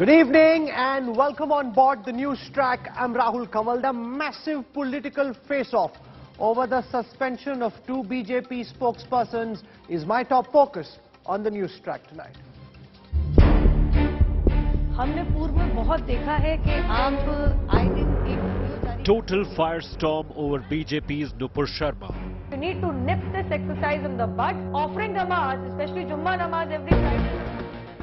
Good evening and welcome on board the Newstrack. I'm Rahul. Kanwal. The massive political face-off over the suspension of two BJP spokespersons is my top focus on the Newstrack tonight. हमने पूर्व में बहुत देखा है कि आप आए दिन एक Total firestorm over BJP's Nupur Sharma. You need to nip this exercise in the bud. Offering namaz, especially Jummah namaz every Friday.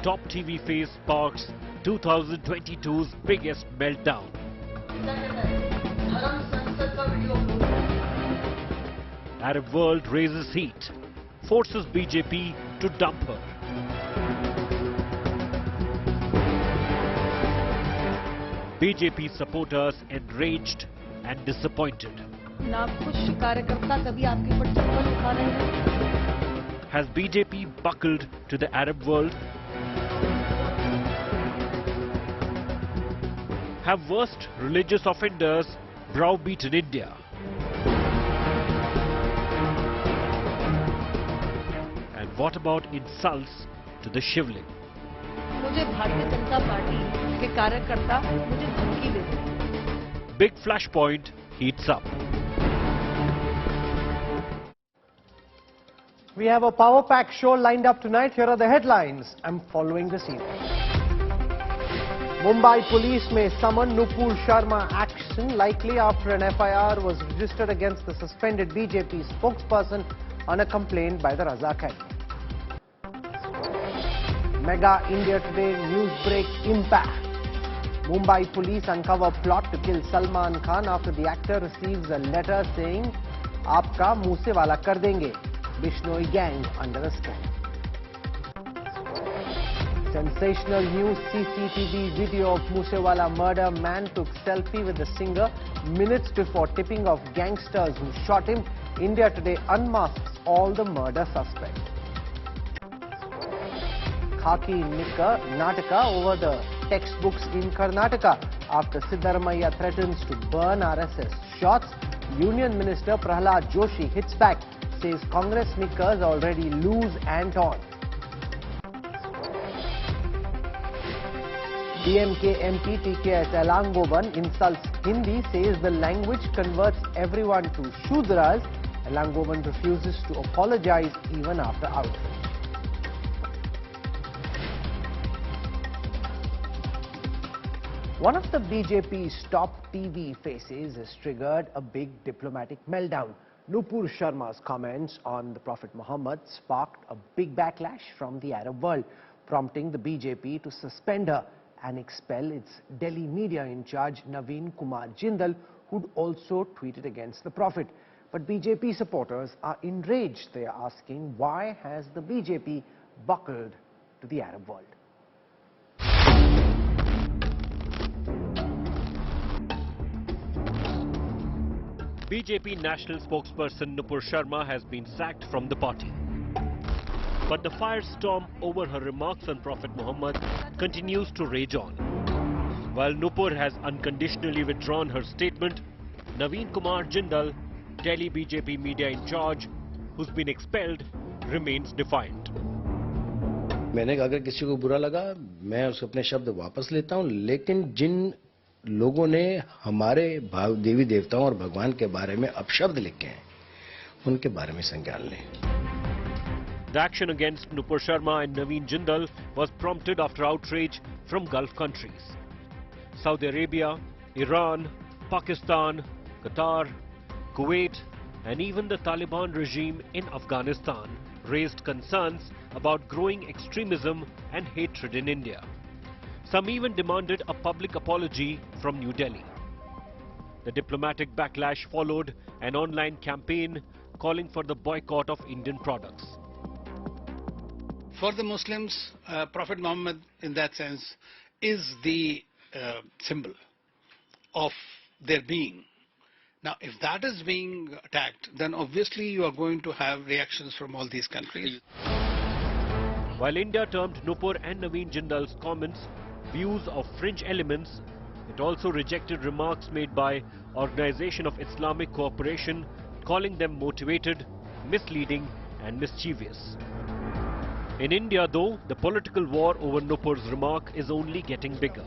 Top TV face sparks 2022's biggest meltdown. Arab world raises heat, forces BJP to dump her. BJP supporters enraged and disappointed. ना कुछ कार्यकर्ता कभी आपके ऊपर चप्पल उठा रहे हैं. Has BJP buckled to the Arab world? Have worst religious offenders browbeaten India? And what about insults to the shivling? मुझे भारतीय जनता पार्टी के कार्यकर्ता मुझे धमकी देते हैं. Big flashpoint heats up. We have a power-packed show lined up tonight. Here are the headlines I'm following this evening. Mumbai police may summon Nupur Sharma action likely after an FIR was registered against the suspended BJP spokesperson on a complaint by the Razak head. Mega India Today news break impact. Mumbai police uncover plot to kill Salman Khan after the actor receives a letter saying, "Aapka muh se wala kar denge." Bishnoi gang under a scan. Sensational news. CCTV video of Moosewala murder. Man took selfie with the singer minutes before tipping off gangsters who shot him. India Today unmasks all the murder suspects. Khaki Nataka over the textbooks in Karnataka after Siddaramaiah threatens to burn RSS shots. Union Minister Prahlad Joshi hits back, says Congress sneakers already loose and torn. DMK MP TKS Elangovan insults Hindi, says the language converts everyone to Shudras. Elangovan refuses to apologize even after outrage. One of the BJP's top TV faces has triggered a big diplomatic meltdown. Nupur Sharma's comments on the Prophet Muhammad sparked a big backlash from the Arab world, prompting the BJP to suspend her and expel its Delhi media in charge Naveen Kumar Jindal, who'd also tweeted against the Prophet. But BJP supporters are enraged. They are asking, why has the BJP buckled to the Arab world? BJP national spokesperson Nupur Sharma has been sacked from the party. But the firestorm over her remarks on Prophet Muhammad continues to rage on. While Nupur has unconditionally withdrawn her statement, Naveen Kumar Jindal, Delhi BJP media in charge, who's been expelled, remains defiant. मैंने अगर किसी को बुरा लगा मैं उसको अपने शब्द वापस लेता हूं, लेकिन जिन लोगों ने हमारे देवी देवताओं और भगवान के बारे में अपशब्द लिखे हैं उनके बारे में संज्ञान लें. The action against Nupur Sharma and Naveen Jindal was prompted after outrage from Gulf countries. Saudi Arabia, Iran, Pakistan, Qatar, Kuwait, and even the Taliban regime in Afghanistan raised concerns about growing extremism and hatred in India. Some even demanded a public apology from New Delhi. The diplomatic backlash followed an online campaign calling for the boycott of Indian products. For the Muslims, Prophet Muhammad in that sense is the symbol of their being. Now, if that is being attacked, then obviously you are going to have reactions from all these countries. While India termed Nupur and Naveen Jindal's comments views of fringe elements, it also rejected remarks made by Organization of Islamic Cooperation, calling them motivated, misleading and mischievous. In India, though, the political war over Nupur's remark is only getting bigger.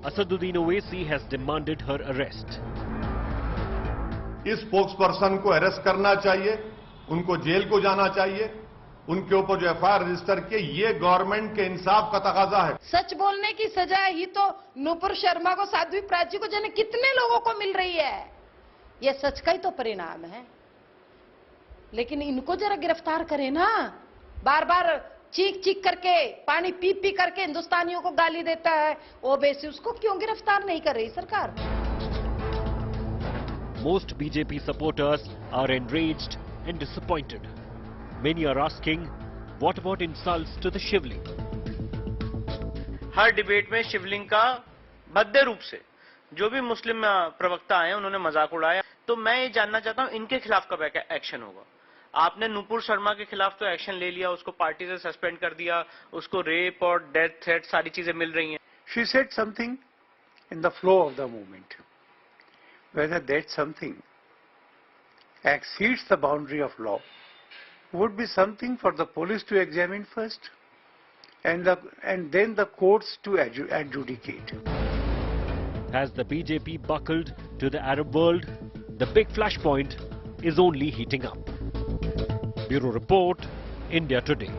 Asaduddin Owaisi has demanded her arrest. इस spokesperson को arrest करना चाहिए, उनको jail को जाना चाहिए, उनके ऊपर जो एफआईआर रजिस्टर किए, ये गवर्नमेंट के इंसाफ का तकाजा है। सच बोलने की सजा ही तो नुपुर शर्मा को, साध्वी प्राची को, जाने कितने लोगों को मिल रही है। ये सच का ही तो परिणाम है। लेकिन इनको जरा गिरफ्तार करें ना। बार बार चीख चीख करके, पानी पी पी करके हिंदुस्तानियों को गाली देता है ओवैसी, उसको क्यों गिरफ्तार नहीं कर रही सरकार? Most BJP supporters are enraged and disappointed. Many are asking, what about insults to the Shivling? Her debate में शिवलिंग का भद्दे रूप से जो भी मुस्लिम प्रवक्ता आए उन्होंने मजाक उड़ाया। तो मैं ये जानना चाहता हूं इनके खिलाफ कब एक्शन होगा? आपने नुपुर शर्मा के खिलाफ तो एक्शन ले लिया, उसको पार्टी से सस्पेंड कर दिया, उसको रेप और डेथ थ्रेट सारी चीजें मिल रही हैं। She said something in the flow of the movement. Whether that something exceeds the boundary of law would be something for the police to examine first and then the courts to adjudicate. Has the BJP buckled to the Arab world? The big flashpoint is only heating up. Bureau Report, India Today.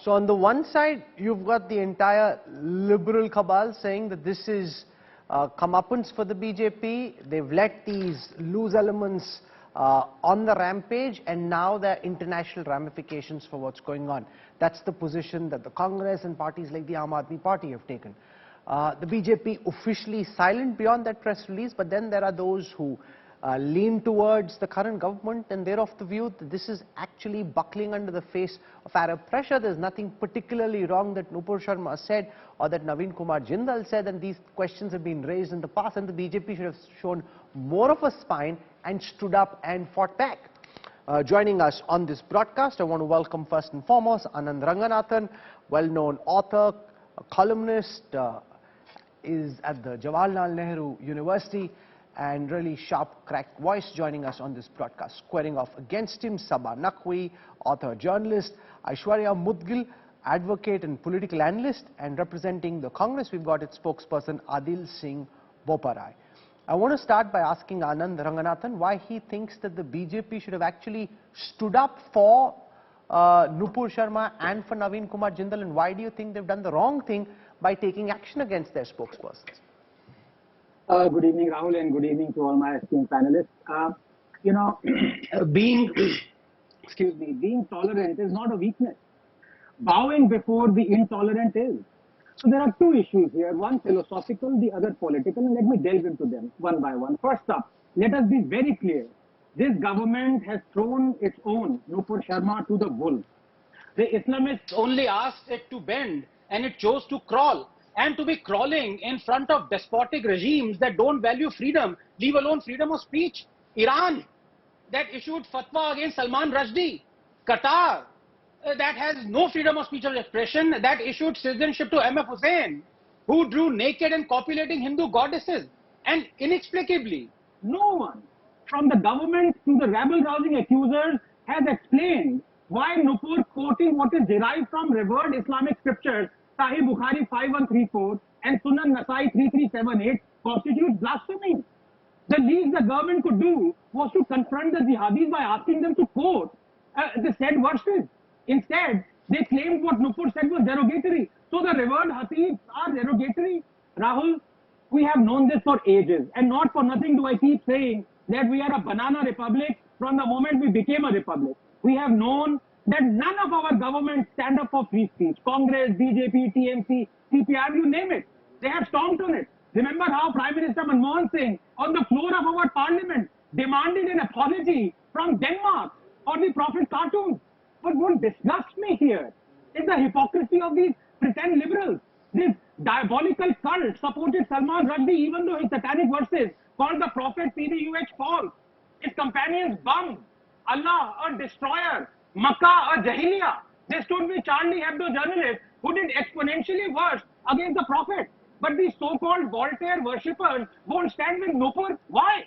So on the one side, you've got the entire liberal cabal saying that this is comeuppance for the BJP. They've let these loose elements on the rampage, and now there are international ramifications for what's going on. That's the position that the Congress and parties like the Aam Aadmi Party have taken. The BJP officially silent beyond that press release, but then there are those who lean towards the current government, and they're of the view that this is actually buckling under the face of Arab pressure. There's nothing particularly wrong that Nupur Sharma said or that Naveen Kumar Jindal said, and these questions have been raised in the past, and the BJP should have shown more of a spine and stood up and fought back. Joining us on this broadcast, I want to welcome first and foremost Anand Ranganathan, well-known author, a columnist, is at the Jawaharlal Nehru University, and really sharp, cracked voice joining us on this broadcast. Squaring off against him, Sabah Naqvi, author, journalist, Aishwarya Mudgil, advocate and political analyst, and representing the Congress, we've got its spokesperson Adil Singh Boparai. I want to start by asking Anand Ranganathan why he thinks that the BJP should have actually stood up for Nupur Sharma and for Naveen Kumar Jindal, and why do you think they've done the wrong thing by taking action against their spokespersons? Good evening, Rahul, and good evening to all my esteemed panelists. Being tolerant is not a weakness. Bowing before the intolerant is. So there are two issues here, one philosophical, the other political, and let me delve into them one by one. First up, let us be very clear. This government has thrown its own Nupur Sharma to the wolves. The Islamists only asked it to bend, and it chose to crawl. And to be crawling in front of despotic regimes that don't value freedom, leave alone freedom of speech. Iran, that issued fatwa against Salman Rushdie. Qatar, that has no freedom of speech or expression, that issued citizenship to MF Hussain, who drew naked and copulating Hindu goddesses. And inexplicably, no one from the government to the rabble-rousing accusers has explained why Nupur, quoting what is derived from revered Islamic scriptures, Sahih Bukhari 5134 and Sunan Nasai 3378, constitutes blasphemy. The least the government could do was to confront the jihadis by asking them to quote the said verses. Instead, they claimed what Nupur said was derogatory. So the revered hadiths are derogatory. Rahul, we have known this for ages, and not for nothing do I keep saying that we are a banana republic from the moment we became a republic. We have known that none of our governments stand up for free speech. Congress, BJP, TMC, CPI, you name it. They have stomped on it. Remember how Prime Minister Manmohan Singh, on the floor of our parliament, demanded an apology from Denmark for the Prophet cartoons. But what disgusts me here is the hypocrisy of these pretend liberals. This diabolical cult supported Salman Rushdie even though his satanic verses called the Prophet PDUH false. His companions bummed. Allah, a destroyer. Makkah, a Jahiliya. They stood with Charlie Hebdo journalists who did exponentially worse against the Prophet. But these so-called Voltaire worshippers won't stand with Nupur. Why?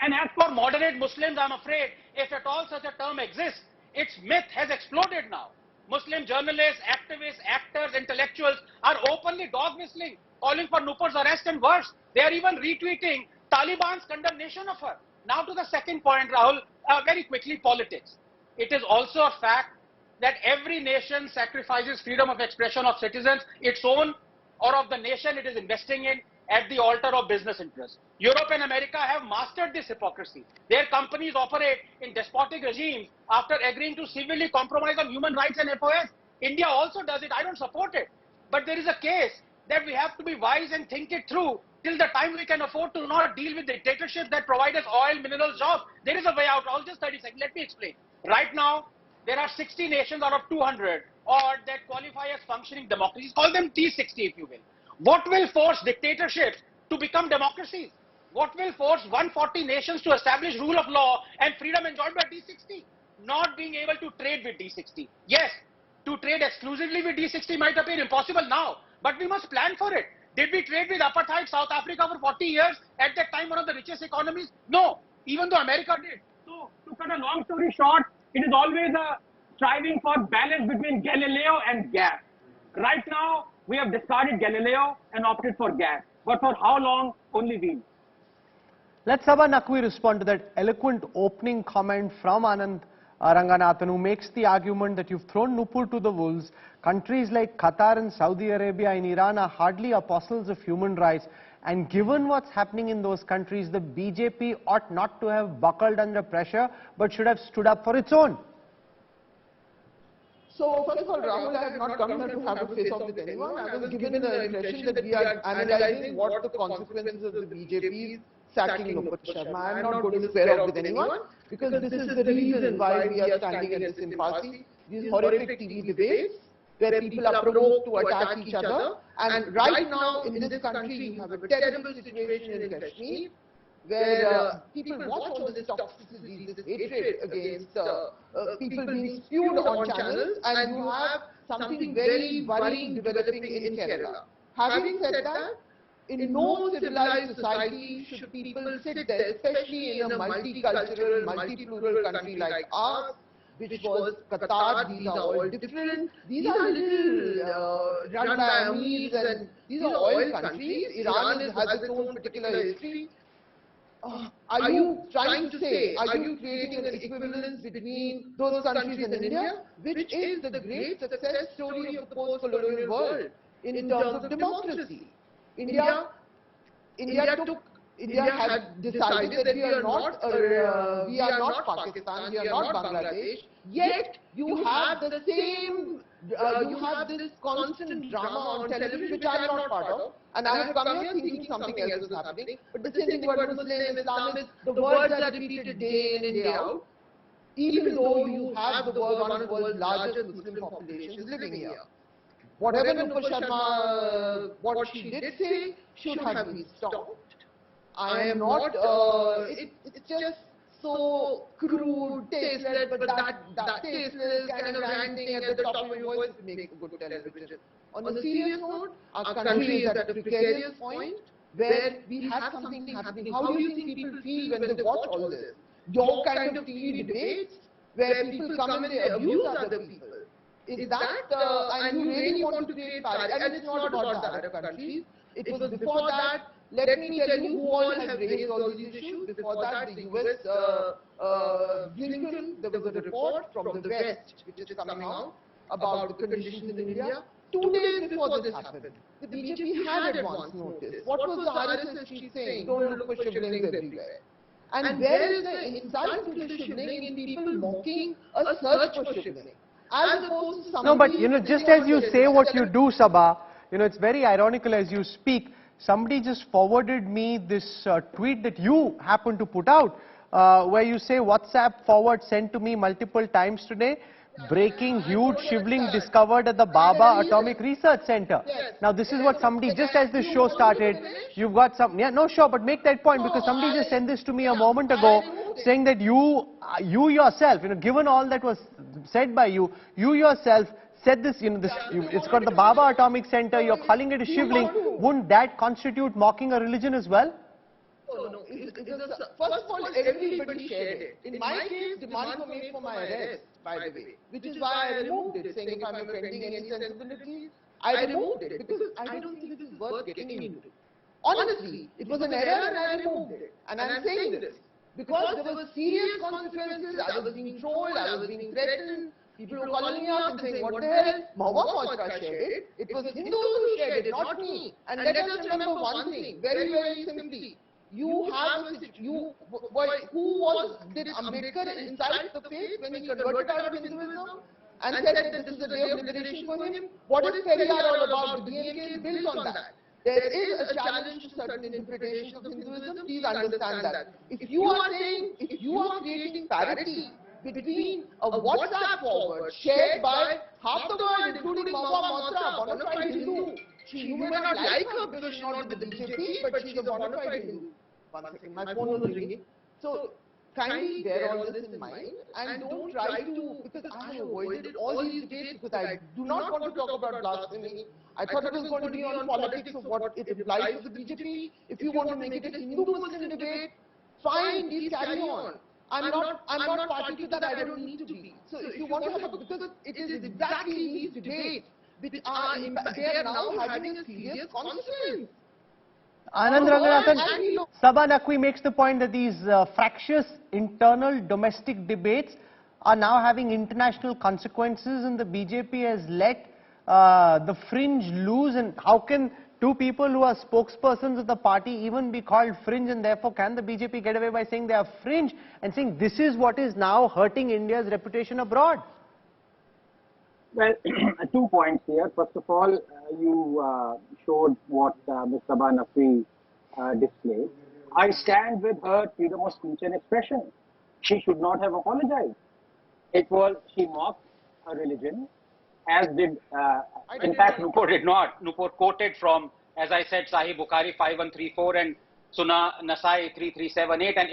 And as for moderate Muslims, I'm afraid, if at all such a term exists, its myth has exploded now. Muslim journalists, activists, actors, intellectuals are openly dog whistling, calling for Nupur's arrest and worse. They are even retweeting Taliban's condemnation of her. Now to the second point, Rahul, very quickly, politics. It is also a fact that every nation sacrifices freedom of expression of citizens, its own or of the nation it is investing in, at the altar of business interests. Europe and America have mastered this hypocrisy. Their companies operate in despotic regimes after agreeing to civilly compromise on human rights and FOS. India also does it. I don't support it. But there is a case that we have to be wise and think it through till the time we can afford to not deal with dictatorships that provide us oil, minerals, jobs. There is a way out. I'll just 30 seconds. Let me explain. Right now, there are 60 nations out of 200 odd that qualify as functioning democracies. Call them T60 if you will. What will force dictatorships to become democracies? What will force 140 nations to establish rule of law and freedom enjoyed by D60? Not being able to trade with D60. Yes, to trade exclusively with D60 might appear impossible now, but we must plan for it. Did we trade with apartheid South Africa for 40 years? At that time, one of the richest economies? No, even though America did. So, to cut a long story short, it is always a striving for balance between Galileo and gas. Right now, we have discarded Galileo and opted for gas. But for how long, only we know. Let Sabha Naqvi respond to that eloquent opening comment from Anand Ranganathan, who makes the argument that you've thrown Nupur to the wolves. Countries like Qatar and Saudi Arabia and Iran are hardly apostles of human rights. And given what's happening in those countries, the BJP ought not to have buckled under pressure, but should have stood up for its own. So, first of all, Rahul, I have not come here to have a face-off with anyone. I was given the impression that we are analyzing what the consequences of the BJP's sacking Nupur Sharma. I am not going to square off with anyone because this is the reason why we are standing at this impasse. These horrific TV debates where people are provoked to attack each other. And right now in this country, you have a terrible situation in Kashmir where people watch all this toxicity, this hatred against people being spewed on channels, and you have something very worrying developing in Kerala. Having said that, in no civilized society should people sit there, especially in a multicultural, multi-plural country like ours, which was Qatar. These are all different. These are little run by Amirs, and these are oil countries. Iran has its own particular history. Are you trying to say, are you creating an equivalence between those countries and India, which is the great success story of the post-colonial world in terms of democracy? India had decided that we are not Pakistan, we are not Bangladesh, yet you have the same, you have this constant drama on television, which I am not part of, and I have come here thinking something else is happening, but the same thing about Muslim, Islamist, the words are repeated day in and day out, even though you have one of the world's largest Muslim populations living here. Whatever Nupur Sharma, what she did say, should have been stopped. I am not, it's just so crude, tasteless, but that tasteless kind of ranting at the top of your voice makes good television. On a serious note, our country is at a precarious point where we have something happening. How do you think people feel when they watch all this? Your kind of TV debates where people come and they abuse other people. Is that, and you really want to create parity, and it's not about the Arab countries. It was before that. Let me tell you who all have raised all these issues. Before that, the US, Blinken, there was a report from the West, which is coming out, about the conditions in India. 2 days before this happened, the BJP had advance notice. What was the RSS chief saying? Don't look for shivlings everywhere. And where is the insight into the shivling in people mocking a search for shivling? As opposed to somebody... No, but just as you say what you do, Sabha, it's very ironical as you speak. Somebody just forwarded me this tweet that you happen to put out, where you say WhatsApp forward sent to me multiple times today. Breaking huge shivling discovered at the Baba Atomic Research Center. Now this is what somebody, just as this show started, you've got some, no sure, but make that point, because somebody just sent this to me a moment ago, saying that you yourself, given all that was said by you, you yourself said this, it's got the Baba Atomic Center, you're calling it a shivling. Wouldn't that constitute mocking a religion as well? No, first of all, everybody shared it. In my case, demands were made for my arrest, by the way, which is why I removed it, saying if I'm offending any sensibilities, I removed it, because I don't think this is worth getting into. Honestly, it was an error and I removed it. And I'm saying this because there were serious consequences. I was being trolled, I was being threatened. People were calling me up and saying, what the hell? Mahua Mocha shared it. It was Hindus who shared it, not me. And let us remember one thing, very, very simply. You have a situation, did Ambedkar incite the faith when he converted out of Hinduism and said that this is a day of liberation for him? What is Periyar all about? The DMK is built on that. There is a challenge to certain interpretations of Hinduism. Please understand that. If you are saying, if you are creating parity between a WhatsApp forward shared by half the world, including Mahua Motra, bona fide Hindu. You may not like her because she's not with the BJP, but she's a bona fide Hindu. One second, my phone was ringing. So kindly bear all this in mind and don't try to, because I have avoided all these debates because I do not want to talk about blasphemy. I thought it was going to be on politics of what it implies for the BJP. If you want to make it a Hindu-Muslim debate, fine, please carry on. I'm not party to that, I don't need to be. So if you want to have a, because it is exactly these debates which are, they are now having a serious consequence. Anand Ranganathan, Sabha Naqvi makes the point that these fractious internal domestic debates are now having international consequences, and the BJP has let the fringe loose. And how can two people who are spokespersons of the party even be called fringe, and therefore can the BJP get away by saying they are fringe and saying this is what is now hurting India's reputation abroad? Well, 2 points here. First of all, you showed what Ms. Sabha Naqvi displayed. I stand with her freedom of speech and expression. She should not have apologized. It was, she mocked her religion, as did, in fact, Nupur did not. Nupur quoted from, as I said, Sahih Bukhari 5134 and Sunnah Nasai 3378, and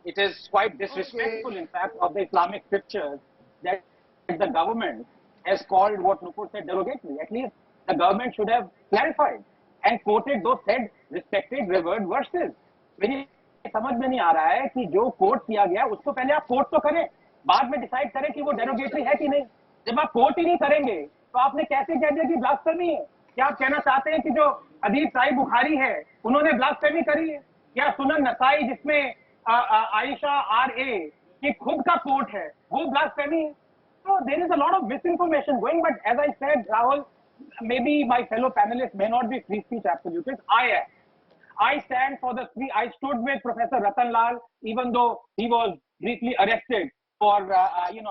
it is quite disrespectful, in fact, of the Islamic scriptures that the government has called what Nupur said derogatory. At least the government should have clarified and quoted those said respected revered verses. मेरी समझ में नहीं आ रहा है कि जो coat किया गया उसको पहले आप कोट तो करें, बाद में डिसाइड करें कि वो डेरोगेटरी है कि नहीं. जब आप कोट ही नहीं करेंगे तो आपने कैसे कह दिया कि ब्लास्फेमी है? क्या आप कहना चाहते हैं कि जो हदीस साहिह बुखारी है उन्होंने ब्लास्फेमी करी है? या सुनन नसाई जिसमें आयशा RA की खुद का कोट है वो ब्लास्फेमी है? So there is a lot of misinformation going, but as I said, Rahul, maybe my fellow panelists may not be free speech absolutists. I am. I stand for the free. I stood with Professor Ratan Lal, even though he was briefly arrested for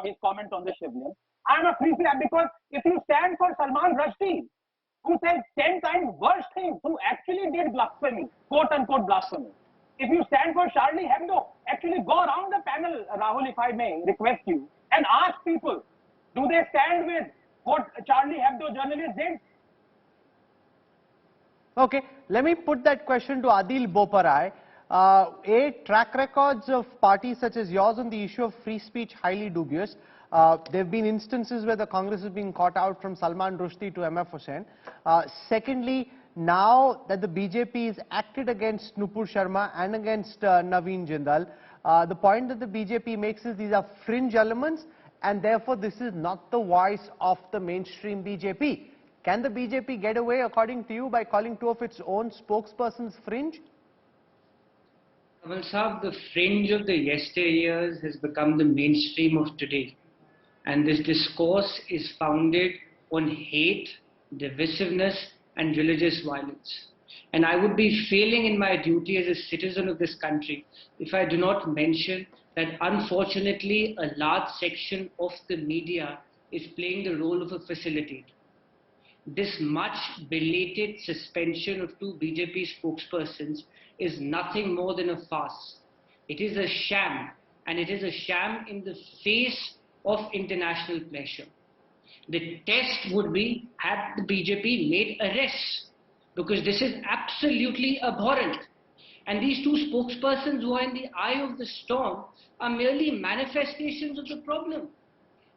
his comment on the Shivling. I am a free speech because if you stand for Salman Rushdie, who said 10 times worse things, who actually did blasphemy, quote unquote blasphemy. If you stand for Charlie Hebdo, actually go around the panel, Rahul, if I may request you, and ask people, do they stand with what Charlie Hebdo journalist did? Okay, let me put that question to Adil Boparai. Track records of parties such as yours on the issue of free speech highly dubious. There have been instances where the Congress has been caught out, from Salman Rushdie to MF Hussain. Secondly, now that the BJP has acted against Nupur Sharma and against Naveen Jindal, the point that the BJP makes is these are fringe elements, and therefore this is not the voice of the mainstream BJP. Can the BJP get away, according to you, by calling two of its own spokespersons fringe? Well, Saab, the fringe of the yesteryears has become the mainstream of today. And this discourse is founded on hate, divisiveness, and religious violence. And I would be failing in my duty as a citizen of this country if I do not mention that unfortunately a large section of the media is playing the role of a facilitator. This much belated suspension of two BJP spokespersons is nothing more than a farce. It is a sham, and it is a sham in the face of international pressure. The test would be, had the BJP made arrests, because this is absolutely abhorrent. And these two spokespersons who are in the eye of the storm are merely manifestations of the problem.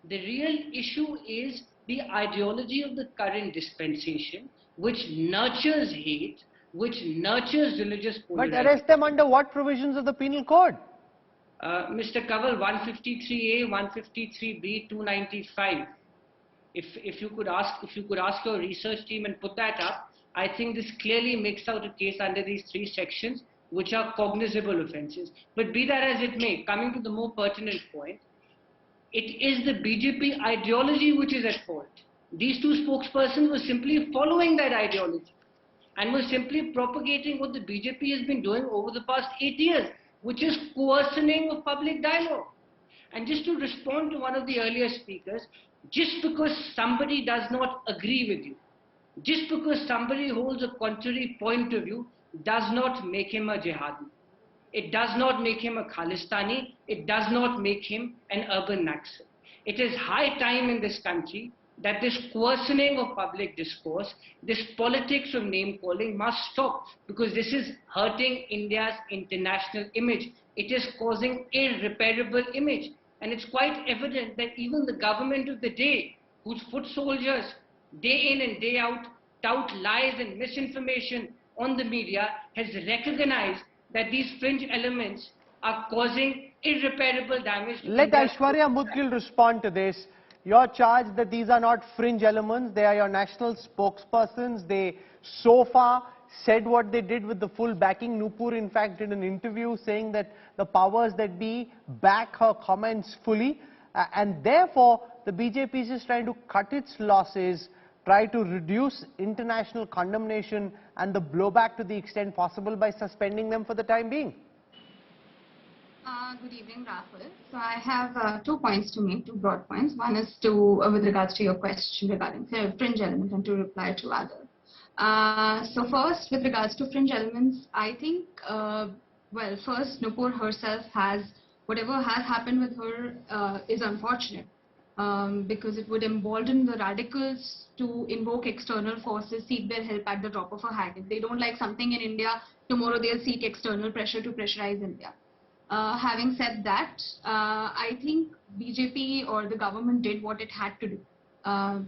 The real issue is the ideology of the current dispensation, which nurtures hate, which nurtures religious But polarization. arrest them under what provisions of the penal code? Mr. Kanwal, 153A, 153B, 295. If you could ask your research team and put that up, I think this clearly makes out a case under these 3 sections, which are cognizable offences. But be that as it may, coming to the more pertinent point, it is the BJP ideology which is at fault. These 2 spokespersons were simply following that ideology and were simply propagating what the BJP has been doing over the past 8 years, which is coercioning of public dialogue. And just to respond to one of the earlier speakers, just because somebody does not agree with you, just because somebody holds a contrary point of view, does not make him a jihadi. It does not make him a Khalistani. It does not make him an urban Naxal. It is high time in this country that this coercioning of public discourse, this politics of name calling must stop, because this is hurting India's international image. It is causing irreparable image. And it's quite evident that even the government of the day, whose foot soldiers day in and day out tout lies and misinformation on the media, has recognized that these fringe elements are causing irreparable damage. Let Aishwarya Mudgil respond to this. Your charge that these are not fringe elements, they are your national spokespersons. They so far said what they did with the full backing. Nupur in fact did an interview saying that the powers that be back her comments fully, and therefore the BJP is just trying to cut its losses, try to reduce international condemnation and the blowback to the extent possible by suspending them for the time being. Good evening, Rahul. So I have 2 points to make, 2 broad points. One is to, with regards to your question regarding fringe element, and to reply to other. So first, with regards to fringe elements, I think, well, first, Nupur herself has, whatever has happened with her is unfortunate, because it would embolden the radicals to invoke external forces, seek their help at the drop of a hat. If they don't like something in India, tomorrow they'll seek external pressure to pressurize India. Having said that, I think BJP or the government did what it had to do.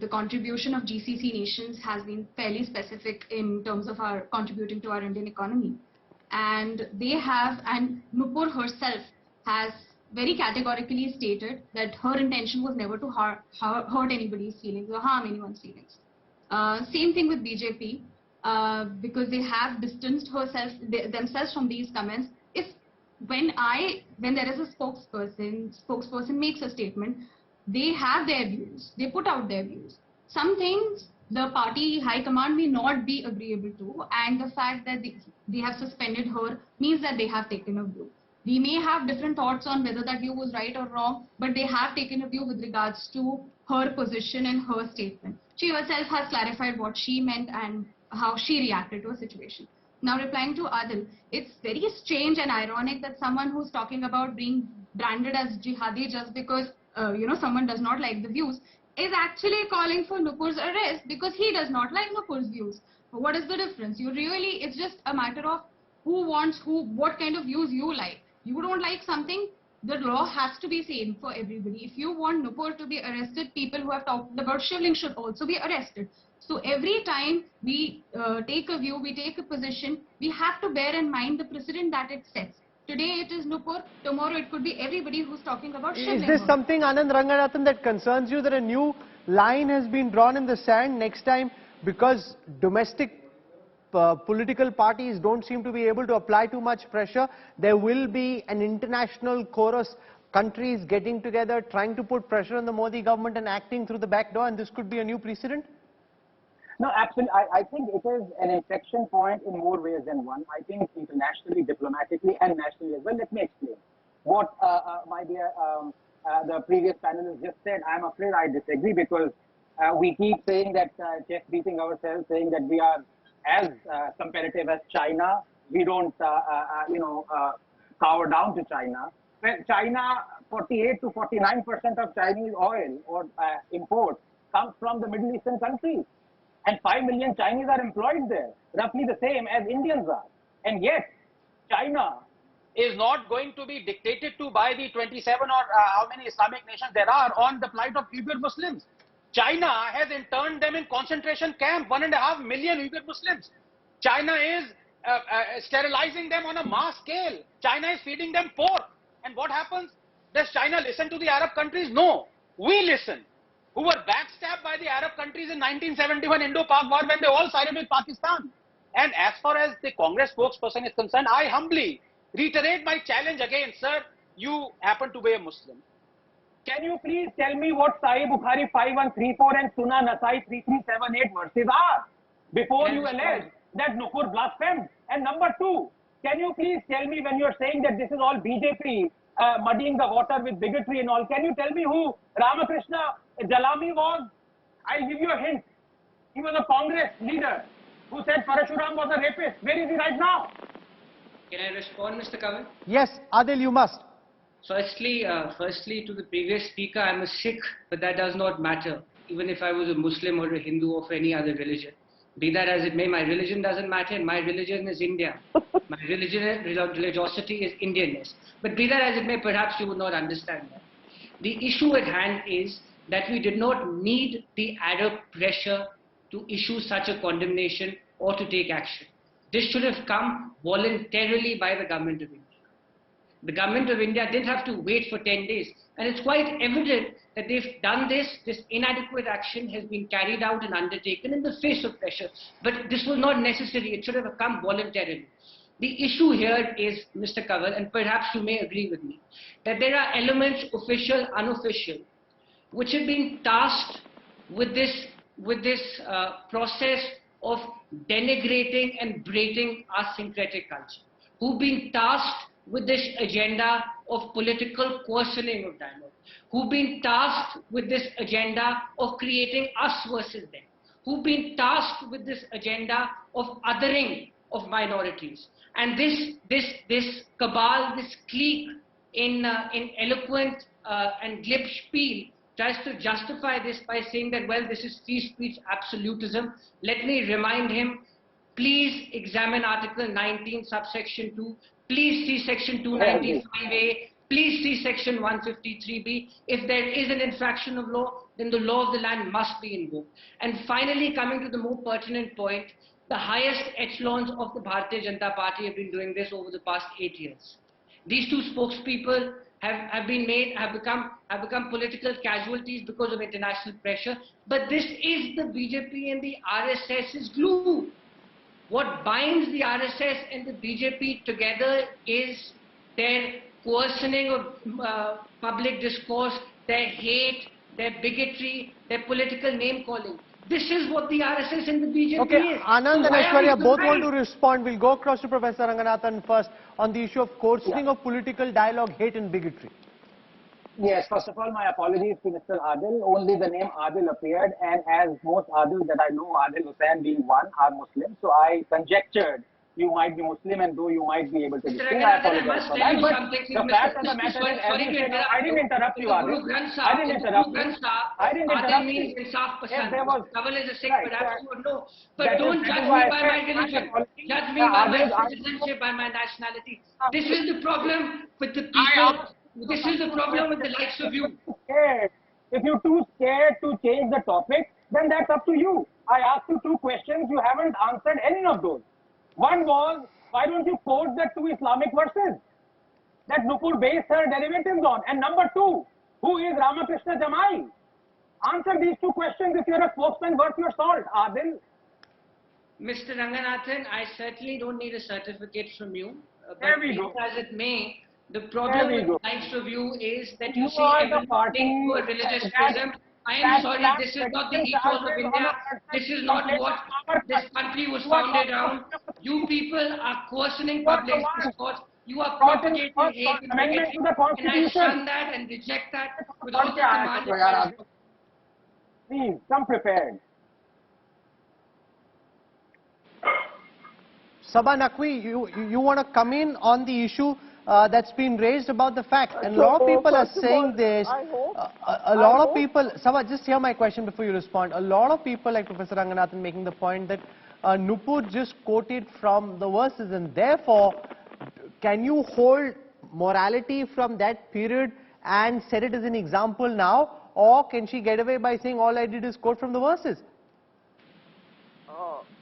The contribution of GCC nations has been fairly specific in terms of our contributing to our Indian economy. And they have, and Nupur herself has very categorically stated that her intention was never to hurt anybody's feelings or harm anyone's feelings. Same thing with BJP, because they have distanced themselves from these comments. If when there is a spokesperson makes a statement, they have their views, they put out their views. Some things the party high command may not be agreeable to, and the fact that they have suspended her means that they have taken a view. We may have different thoughts on whether that view was right or wrong, but they have taken a view with regards to her position and her statement. She herself has clarified what she meant and how she reacted to a situation. Now, replying to Adil, it's very strange and ironic that someone who's talking about being branded as jihadi just because someone does not like the views is actually calling for Nupur's arrest because he does not like Nupur's views. What is the difference? It's just a matter of who wants what kind of views you like. You don't like something, the law has to be same for everybody. If you want Nupur to be arrested, people who have talked about shivling should also be arrested. So every time we take a view, we take a position, we have to bear in mind the precedent that it sets. Today it is Nupur, tomorrow it could be everybody who's talking about shivling. Is this something, Anand Ranganathan, that concerns you, that a new line has been drawn in the sand next time because domestic political parties don't seem to be able to apply too much pressure? There will be an international chorus, countries getting together, trying to put pressure on the Modi government and acting through the back door, and this could be a new precedent? No, absolutely. I think it is an inflection point in more ways than one. I think internationally, diplomatically, and nationally as well. Let me explain. What my dear the previous panelist just said, I'm afraid I disagree, because we keep saying that, chest beating ourselves, saying that we are as competitive as China. We don't, cower down to China. Well, China, 48 to 49% of Chinese oil or imports comes from the Middle Eastern countries. And 5 million Chinese are employed there, roughly the same as Indians are. And yet, China is not going to be dictated to by the 27 or how many Islamic nations there are on the plight of Uyghur Muslims. China has interned them in concentration camp, 1.5 million Uyghur Muslims. China is sterilizing them on a mass scale. China is feeding them pork. And what happens? Does China listen to the Arab countries? No. We listen. Who were backstabbed by the Arab countries in 1971 Indo-Pak war when they all sided with Pakistan. And as far as the Congress spokesperson is concerned, I humbly reiterate my challenge again, sir. You happen to be a Muslim. Can you please tell me what Sahih Bukhari 5134 and Sunan Nasai 3378 verses are before you allege that Nupur blasphemed? And number two, can you please tell me, when you're saying that this is all BJP muddying the water with bigotry and all, can you tell me who Ramakrishna Jalami was? I'll give you a hint. He was a Congress leader who said Parashuram was a rapist. Where is he right now? Can I respond, Mr. Kanwal? Yes, Adil, you must. Firstly, to the previous speaker, I'm a Sikh, but that does not matter. Even if I was a Muslim or a Hindu of any other religion. Be that as it may, my religion doesn't matter, and my religion is India. My religiosity is Indianness. But be that as it may, perhaps you would not understand that. The issue at hand is that we did not need the Arab pressure to issue such a condemnation or to take action. This should have come voluntarily by the government of India. The government of India didn't have to wait for 10 days. And it's quite evident that they've done this inadequate action has been carried out and undertaken in the face of pressure. But this was not necessary. It should have come voluntarily. The issue here is, Mr. Kanwal, and perhaps you may agree with me, that there are elements, official, unofficial, which have been tasked with this process of denigrating and braiding our syncretic culture, who've been tasked with this agenda of political coercioning of dialogue, who've been tasked with this agenda of creating us versus them, who've been tasked with this agenda of othering of minorities. And this cabal, this clique in eloquent and glib spiel tries to justify this by saying that, well, this is free speech absolutism. Let me remind him, please examine Article 19, subsection 2. Please see Section 295A. Please see Section 153B. If there is an infraction of law, then the law of the land must be invoked. And finally, coming to the more pertinent point, the highest echelons of the Bharatiya Janata Party have been doing this over the past 8 years. These two spokespeople have become political casualties because of international pressure. But this is the BJP and the RSS's glue. What binds the RSS and the BJP together is their coercioning of public discourse, their hate, their bigotry, their political name-calling. This is what the RSS and the BJP is. Anand and Aishwarya both want to respond. We'll go across to Professor Ranganathan first on the issue of coercioning of political dialogue, hate and bigotry. Yes, first of all, my apologies to Mr. Adil. Only the name Adil appeared, and as most Adil that I know, Adil Hussain being one, are Muslim. So I conjectured you might be Muslim, and though you might be able to distinguish. I apologize for that. But the fact of the matter is, I didn't interrupt you, Adil. I didn't interrupt you. I didn't interrupt you. Yes, there was. Kanwal is a Sikh, perhaps you would know. But don't judge me by my religion. Judge me by my citizenship, by my nationality. This is the problem with the people. This is the problem with the likes of you. If you're too scared to change the topic, then that's up to you. I asked you two questions. You haven't answered any of those. One was, why don't you quote the two Islamic verses that Nupur based her derivatives on? And number two, who is Ramakrishna Jamai? Answer these two questions if you're a spokesman worth your salt, Adil. Mr. Ranganathan, I certainly don't need a certificate from you. There we go. As it may, the problem with the likes of you is that you see everything through a religious prism. I am sorry, this is not the ethos of India. This is not what this country was founded on. You people are coercioning public discourse. You are propagating hate and bigotry. And I shun that and reject that with all the demand. Please, come prepared. Sabha Naqvi, you want to come in on the issue that's been raised about the fact, and a lot of people are saying this. A lot of people, Sabha, just hear my question before you respond. A lot of people like Professor Ranganathan making the point that Nupur just quoted from the verses, and therefore, can you hold morality from that period and set it as an example now, or can she get away by saying all I did is quote from the verses?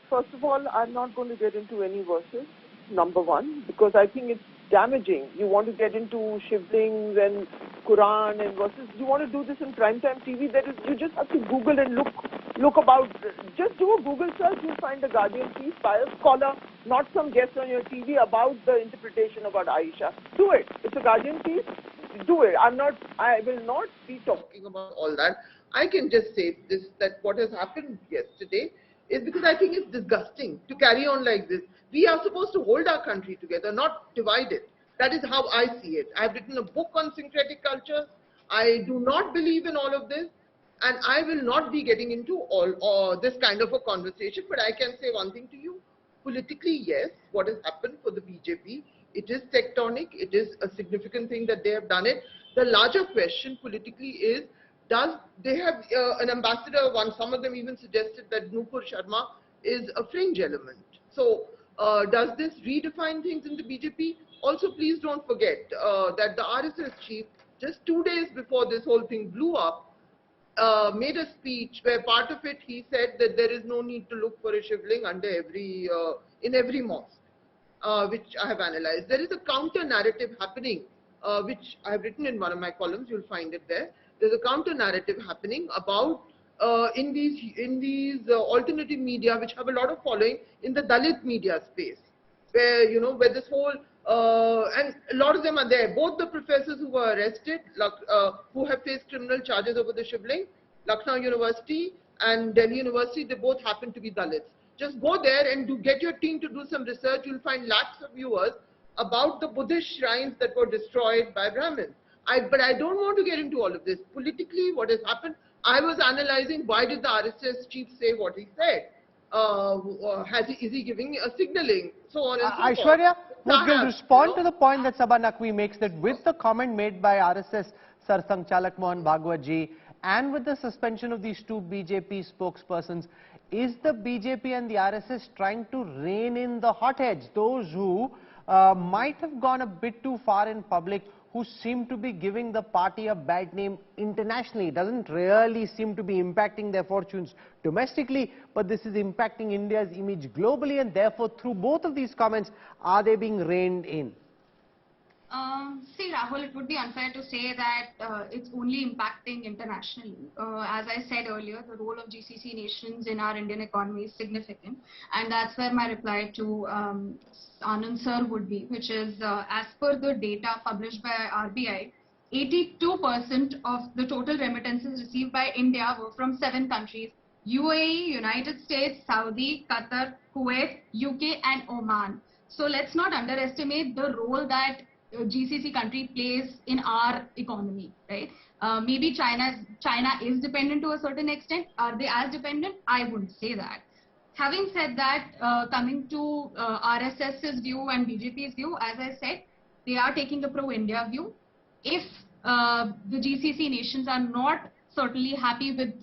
First of all, I'm not going to get into any verses, number one, because I think it's damaging. You want to get into Shivlings and Quran and verses. You want to do this in primetime TV. You just have to Google and look about. Just do a Google search. You'll find a Guardian piece by a scholar, not some guest on your TV, about the interpretation about Aisha. Do it. It's a Guardian piece. Do it. I will not be talking about all that. I can just say this, that what has happened yesterday is because I think it's disgusting to carry on like this. We are supposed to hold our country together, not divide it. That is how I see it. I've written a book on syncretic cultures. I do not believe in all of this, and I will not be getting into all this kind of a conversation. But I can say one thing to you. Politically, yes, what has happened for the BJP, it is tectonic. It is a significant thing that they have done it. The larger question politically is, does they have an ambassador? Some of them even suggested that Nupur Sharma is a fringe element. So does this redefine things in the BJP? Also, please don't forget that the RSS chief, just 2 days before this whole thing blew up, made a speech where part of it he said that there is no need to look for a shivling in every mosque, which I have analyzed. There is a counter narrative happening, which I have written in one of my columns. You'll find it there. There's a counter narrative happening about in these alternative media, which have a lot of following in the Dalit media space, where where this whole and a lot of them are there. Both the professors who were arrested, who have faced criminal charges over the Shivling, Lucknow University and Delhi University, they both happen to be Dalits. Just go there and get your team to do some research. You'll find lakhs of viewers about the Buddhist shrines that were destroyed by Brahmins. But I don't want to get into all of this. Politically, what has happened, I was analyzing why did the RSS chief say what he said. Is he giving a signaling? So on and so forth. Aishwarya, will respond to the point that Sabha Naqvi makes, that with the comment made by RSS Sarsangchalak Mohan Bhagwat ji and with the suspension of these two BJP spokespersons, is the BJP and the RSS trying to rein in the hotheads, those who might have gone a bit too far in public, who seem to be giving the party a bad name internationally? It doesn't really seem to be impacting their fortunes domestically, but this is impacting India's image globally, and therefore through both of these comments, are they being reined in? See, Rahul, it would be unfair to say that it's only impacting internationally. As I said earlier, the role of GCC nations in our Indian economy is significant, and that's where my reply to Anand sir would be, which is as per the data published by RBI, 82% of the total remittances received by India were from 7 countries: UAE, United States, Saudi, Qatar, Kuwait, UK and Oman. So let's not underestimate the role that GCC country plays in our economy, right? Maybe China is dependent to a certain extent. Are they as dependent? I wouldn't say that. Having said that, coming to RSS's view and BJP's view, as I said, they are taking a pro-India view. If the GCC nations are not certainly happy with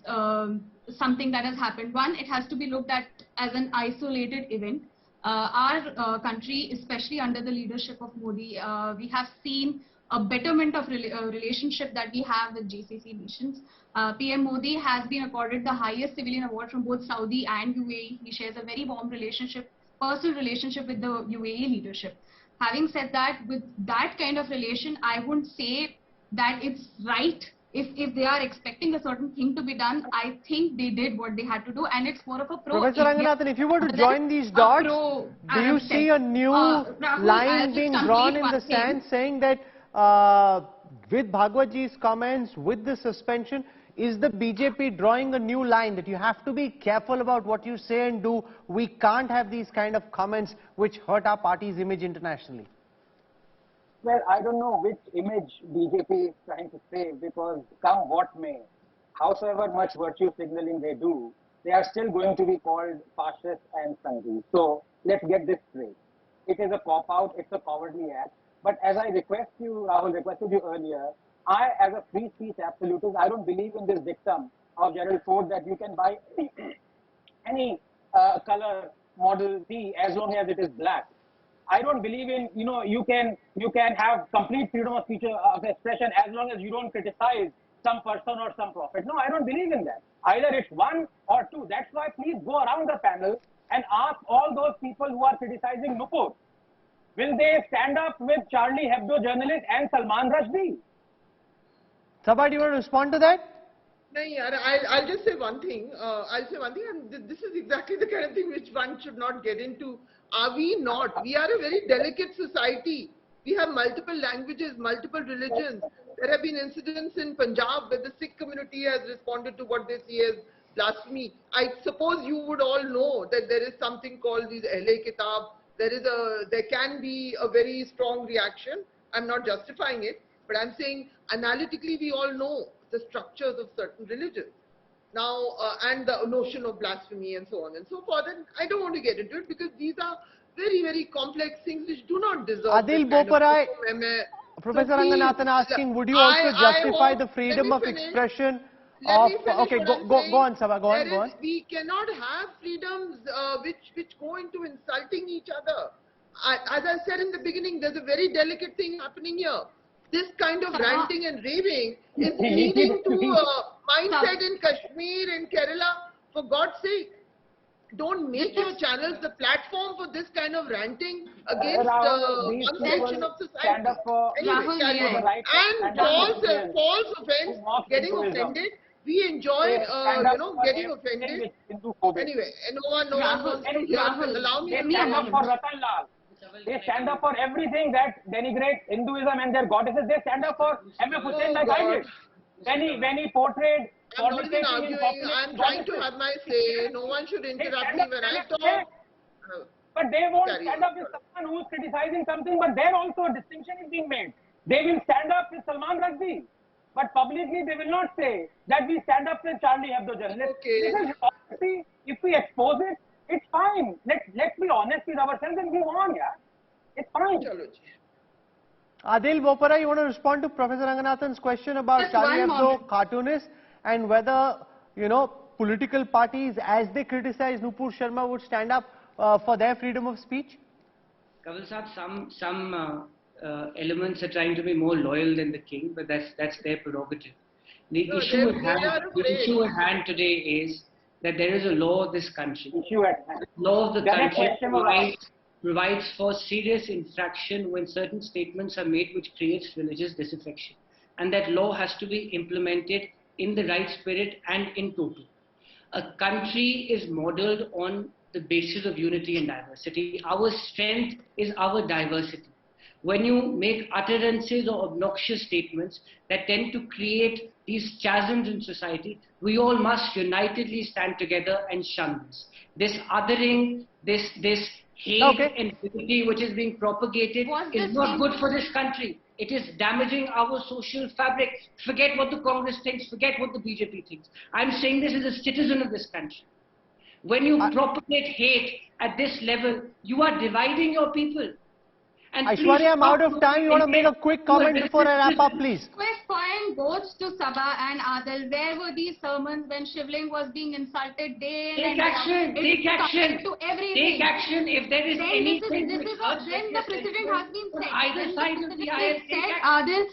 something that has happened, one, it has to be looked at as an isolated event. Our country, especially under the leadership of Modi, we have seen a betterment of relationship that we have with GCC nations. PM Modi has been accorded the highest civilian award from both Saudi and UAE. He shares a very warm relationship, personal relationship with the UAE leadership. Having said that, with that kind of relation, I wouldn't say that it's right. If they are expecting a certain thing to be done, I think they did what they had to do, and it's more of a Professor Ranganathan, if you were to join these dots, do you see a new line being drawn in the sand saying that with Bhagwatji's comments, with the suspension, is the BJP drawing a new line that you have to be careful about what you say and do? We can't have these kind of comments which hurt our party's image internationally. Well, I don't know which image BJP is trying to save, because come what may, howsoever much virtue signaling they do, they are still going to be called fascist and Sanghi. So let's get this straight. It is a cop-out, it's a cowardly act. But as I requested you earlier, I, as a free speech absolutist, I don't believe in this dictum of Gerald Ford that you can buy any color Model T as long as it is black. I don't believe in, you can have complete freedom of speech of expression as long as you don't criticize some person or some prophet. No, I don't believe in that. Either it's one or two. That's why please go around the panel and ask all those people who are criticizing Nupur, will they stand up with Charlie Hebdo journalist and Salman Rushdie? Sabha, do you want to respond to that? No, I'll just say one thing. And this is exactly the kind of thing which one should not get into. Are we not? We are a very delicate society. We have multiple languages, multiple religions. There have been incidents in Punjab where the Sikh community has responded to what they see as blasphemy. I suppose you would all know that there is something called these Ahle Kitab. There can be a very strong reaction. I'm not justifying it, but I'm saying analytically we all know the structures of certain religions. Now, and the notion of blasphemy and so on and so forth. And I don't want to get into it because these are very, very complex things which do not deserve Adil Boparai, Professor Ranganathan asking, would you also justify the freedom of expression of... Okay, go on, Sabha, go on. We cannot have freedoms which go into insulting each other. As I said in the beginning, there's a very delicate thing happening here. This kind of ranting and raving is leading to a mindset in Kashmir, in Kerala. For God's sake, don't make your channels the platform for this kind of ranting against one section of society. And false offense, getting offended. We enjoy, getting offended. Anyway, no one wants to hear. Allow me to They stand up for everything that denigrates Hinduism and their goddesses. They stand up for M.F. Hussain like I did. When he portrayed... I'm not even arguing. I'm trying to have my say. No one should interrupt me when I talk. But they won't stand up with someone who is criticizing something, but there also a distinction is being made. They will stand up with Salman Rushdie, but publicly they will not say that we stand up with Charlie Hebdo journalists. Okay. This is hypocrisy. If we expose it, it's fine. Let's be honest with ourselves and move on, yeah. It's fine. Adil Boparai, you want to respond to Professor Ranganathan's question about Charlie Hebdo cartoonists and whether, political parties, as they criticize Nupur Sharma, would stand up for their freedom of speech? Kanwal Sahab, some elements are trying to be more loyal than the king, but that's their prerogative. The issue at hand today is that there is a law of this country. The law of the country provides for serious infraction when certain statements are made which creates religious disaffection. And that law has to be implemented in the right spirit and in total. A country is modeled on the basis of unity and diversity. Our strength is our diversity. When you make utterances or obnoxious statements that tend to create these chasms in society, we all must unitedly stand together and shun this. This othering, this hate and unity which is being propagated is not good for this country. It is damaging our social fabric. Forget what the Congress thinks, forget what the BJP thinks. I'm saying this as a citizen of this country. When you propagate hate at this level, you are dividing your people. And Aishwarya, I'm out of time. You want to make a quick comment before I wrap up, please? Quick point goes to Sabha and Adil. Where were these sermons when Shivling was being insulted day and night? Take action. To everything. Take action if there is anything. Then the precedent has been set. Either side of the aisle. Adil,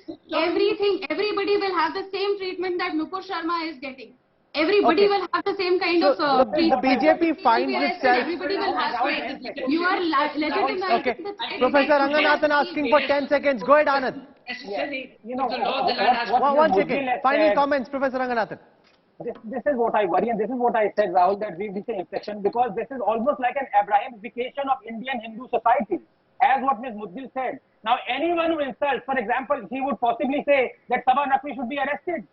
everybody will have the same treatment that Nupur Sharma is getting. Everybody will have the same kind of the BJP finds itself... Everybody will have to. You are legitimizing Okay. Professor Ranganathan asking for 10 seconds. Go ahead, Anand. One second. Final comments, Professor Ranganathan. This is what I worry, and this is what I said, Rahul, that we reach an inflection, because this is almost like an Abrahamification of Indian Hindu society, as what Ms. Mudgil said. Now, anyone who insults, for example, he would possibly say that Sabha Naqvi should be arrested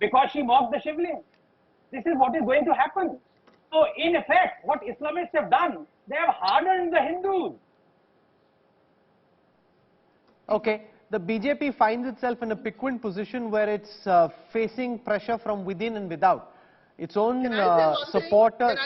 because she mocked the Shivling. This is what is going to happen. So, in effect, what Islamists have done, they have hardened the Hindus. Okay. The BJP finds itself in a piquant position where it's facing pressure from within and without. Its own supporters.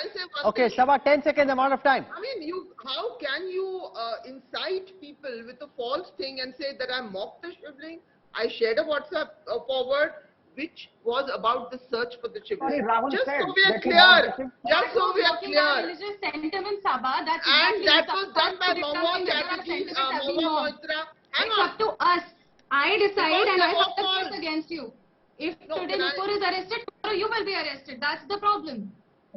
Okay, Sabha, 10 seconds, I'm out of time. I mean, how can you incite people with a false thing and say that I mocked the Shivling? I shared a WhatsApp forward which was about the search for the Shivling. Just so we are clear. Religious sentiment, Sabha. And that was done by Momo Chatterjee, Momo Moitra. It's up to us. I decide and I have the case against you. If today Nupur is arrested, tomorrow you will be arrested. That's the problem.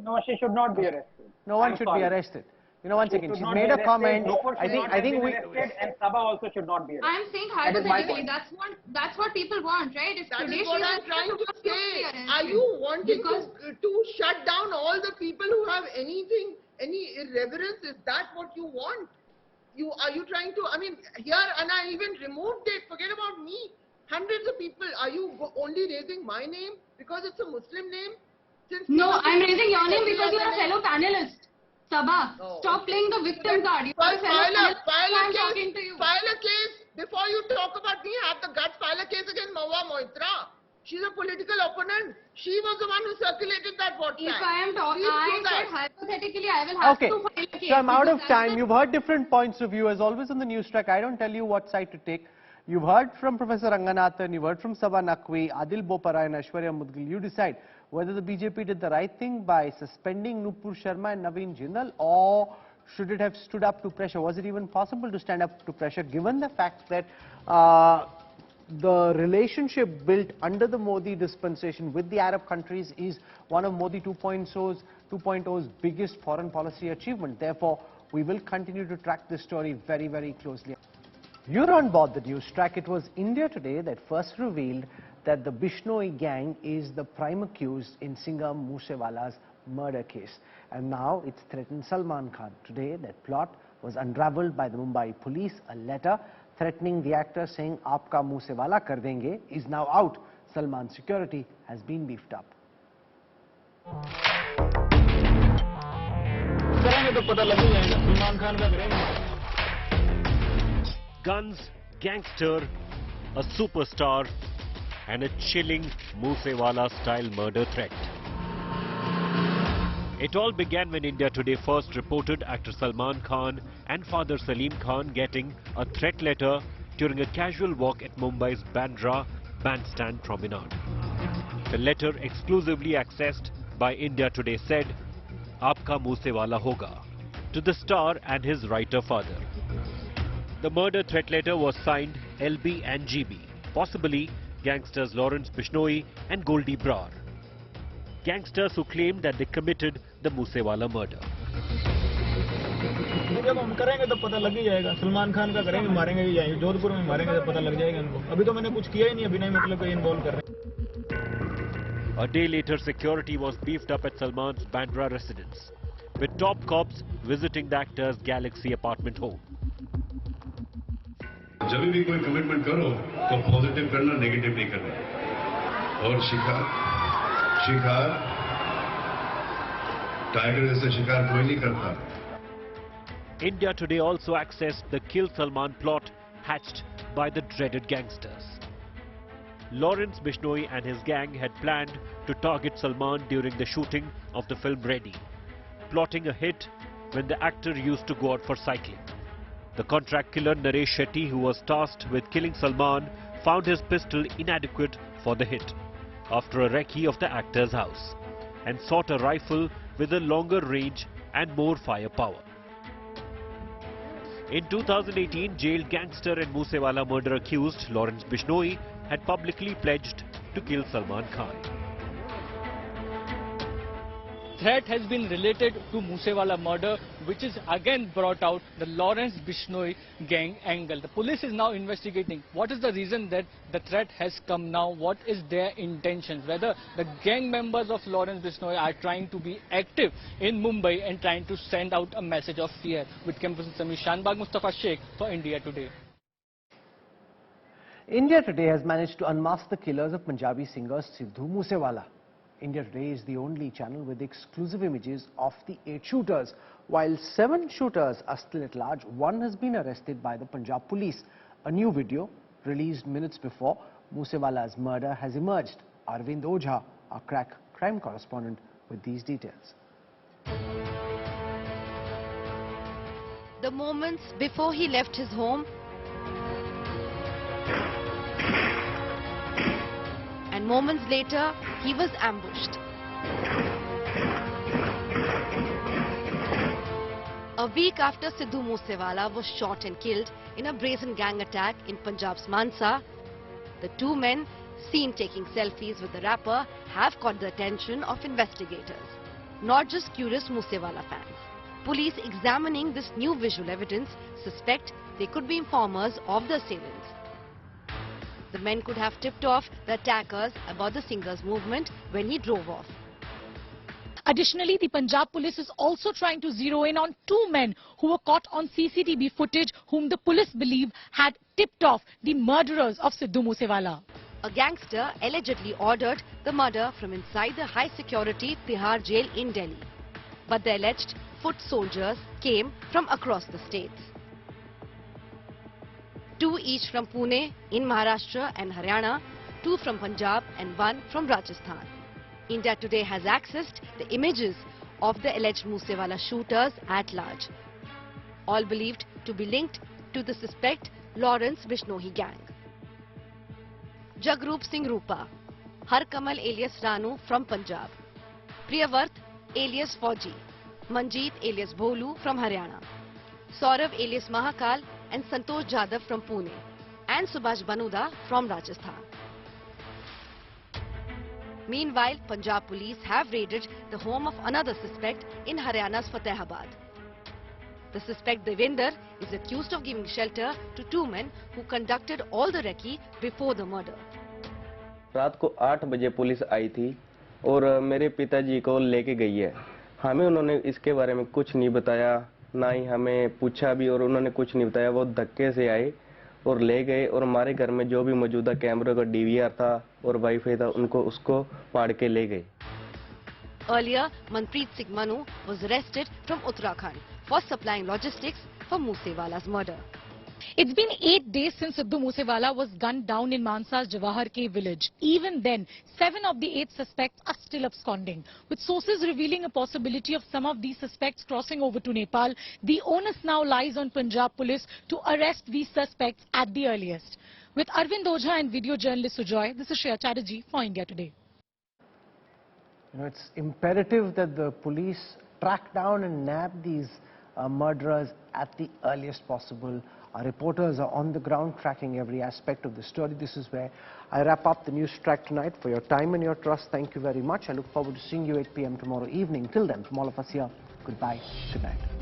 No, she should not be arrested. No one I'm should sorry. be arrested. You know, one She second. should She's not made be a arrested. comment. Nupur should not I have think been we. arrested, and Sabha also should not be arrested. I'm saying That is my hypothetically, point. that's what people want, right? If That today is what she's I'm trying to arrested, say. arrested. Are you wanting Because to shut down all the people who have anything, any irreverence? Is that what you want? Are you trying to? I mean, here, and I even removed it. Forget about me. Hundreds of people. Are you only raising my name because it's a Muslim name? no, I'm raising your name because you're a fellow panelist. Sabha, stop playing the victim card. You're a fellow panelist. I'm talking to you. File a case before you talk about me. Have the guts. File a case against Mahua Moitra. She's a political opponent. She was the one who circulated that WhatsApp. If I am talking, I said hypothetically, I will have Okay, to file a case. so I'm out of because time. You've heard different points of view. As always on the Newstrack, I don't tell you what side to take. You've heard from Professor Ranganathan, you've heard from Sabha Naqvi, Adil Bopara and Aishwarya Mudgil. You decide whether the BJP did the right thing by suspending Nupur Sharma and Naveen Jindal, or should it have stood up to pressure? Was it even possible to stand up to pressure, given the fact that the relationship built under the Modi dispensation with the Arab countries is one of Modi 2.0's biggest foreign policy achievement. Therefore, we will continue to track this story very, very closely. You're on board the Newstrack. It was India Today that first revealed that the Bishnoi gang is the prime accused in singer Moosewala's murder case. And now it's threatened Salman Khan. Today, that plot was unraveled by the Mumbai police. A letter threatening the actor saying, "Aapka Moosewala kar denge," is now out. Salman's security has been beefed up. Guns, gangster, a superstar, and a chilling Moosewala-style murder threat. It all began when India Today first reported actor Salman Khan and father Salim Khan getting a threat letter during a casual walk at Mumbai's Bandra Bandstand Promenade. The letter, exclusively accessed by India Today, said, "Aapka Moosewala hoga," to the star and his writer father. The murder threat letter was signed LB and GB, possibly gangsters Lawrence Bishnoi and Goldie Brar. Gangsters who claimed that they committed the Moosewala murder. जब हम करेंगे तो पता लग ही जाएगा. सलमान खान का करेंगे, मारेंगे भी जाएंगे. जोधपुर में मारेंगे तो पता लग जाएगा इनको. अभी तो मैंने कुछ किया ही नहीं, अभी नहीं मतलब कोई इन्वॉल्व कर रहे हैं. A day later, security was beefed up at Salman's Bandra residence, with top cops visiting the actor's Galaxy apartment home. जब भी कोई कमिटमेंट करो तो पॉजिटिव करना, नेगेटिव नहीं करना. और शिकार टाइगर जैसे शिकार कोई नहीं करता. India Today also accessed the Kill Salman plot hatched by the dreaded gangsters. Lawrence Bishnoi and his gang had planned to target Salman during the shooting of the film Ready, plotting a hit when the actor used to go out for cycling. The contract killer Naresh Shetty, who was tasked with killing Salman, found his pistol inadequate for the hit after a recce of the actor's house, and sought a rifle with a longer range and more firepower. In 2018, jailed gangster and Moosewala murder accused Lawrence Bishnoi had publicly pledged to kill Salman Khan. Threat has been related to Moosewala murder, which is again brought out the Lawrence Bishnoi gang angle. The police is now investigating what is the reason that the threat has come now, what is their intentions, whether the gang members of Lawrence Bishnoi are trying to be active in Mumbai and trying to send out a message of fear. With campus in Sami Shanbag, Mustafa Sheikh for India Today. India Today has managed to unmask the killers of Punjabi singer Sidhu Moosewala. India Today is the only channel with exclusive images of the 8 shooters. While 7 shooters are still at large, one has been arrested by the Punjab police. A new video, released minutes before Moosewala's murder, has emerged. Arvind Ojha, our crack crime correspondent, with these details. The moments before he left his home and moments later, he was ambushed. A week after Sidhu Moosewala was shot and killed in a brazen gang attack in Punjab's Mansa, the 2 men seen taking selfies with the rapper have caught the attention of investigators. not just curious Moosewala fans. Police examining this new visual evidence suspect they could be informers of the assailants. The men could have tipped off the attackers about the singer's movement when he drove off. Additionally, the Punjab police is also trying to zero in on 2 men who were caught on CCTV footage whom the police believe had tipped off the murderers of Sidhu Moosewala. A gangster allegedly ordered the murder from inside the high-security Tihar jail in Delhi. But the alleged foot soldiers came from across the states. 2 each from Pune in Maharashtra and Haryana, 2 from Punjab and 1 from Rajasthan. India Today has accessed the images of the alleged Moosewala shooters at large, all believed to be linked to the suspect Lawrence Bishnoi gang. Jagrup Singh Rupa, Harkamal alias Ranu from Punjab, Priyavart alias Fauji, Manjeet alias Bholu from Haryana, Saurav alias Mahakal and Santosh Jadhav from Pune, and Subhash Banuda from Rajasthan. Meanwhile, Punjab police have raided the home of another suspect in Haryana's Fatehabad. The suspect Devender is accused of giving shelter to 2 men who conducted all the recce before the murder. रात को 8 बजे police आई थी और मेरे पिताजी को लेके गई है। हमें उन्होंने इसके बारे में कुछ नहीं बताया, ना ही हमें पूछा भी और उन्होंने कुछ नहीं बताया। वो धक्के से आए और ले गए और हमारे घर में जो भी मौजूदा कैमरे का डीवीआर था और वाईफाई था उसको फाड़ के ले गए। Earlier, Manpreet Singh Manu was arrested from Uttarakhand for supplying logistics for Moosewala's murder. It's been 8 days since Sidhu Moosewala was gunned down in Mansa's Jawahar K village. Even then, 7 of the 8 suspects are still absconding. With sources revealing a possibility of some of these suspects crossing over to Nepal, the onus now lies on Punjab police to arrest these suspects at the earliest. With Arvind Ojha and video journalist Sujoy, this is Shreya Chatterjee for India Today. You know, it's imperative that the police track down and nab these murderers at the earliest possible. Our reporters are on the ground tracking every aspect of the story. This is where I wrap up the Newstrack tonight. For your time and your trust, thank you very much. I look forward to seeing you 8 p.m. tomorrow evening. Till then, from all of us here, goodbye, good night.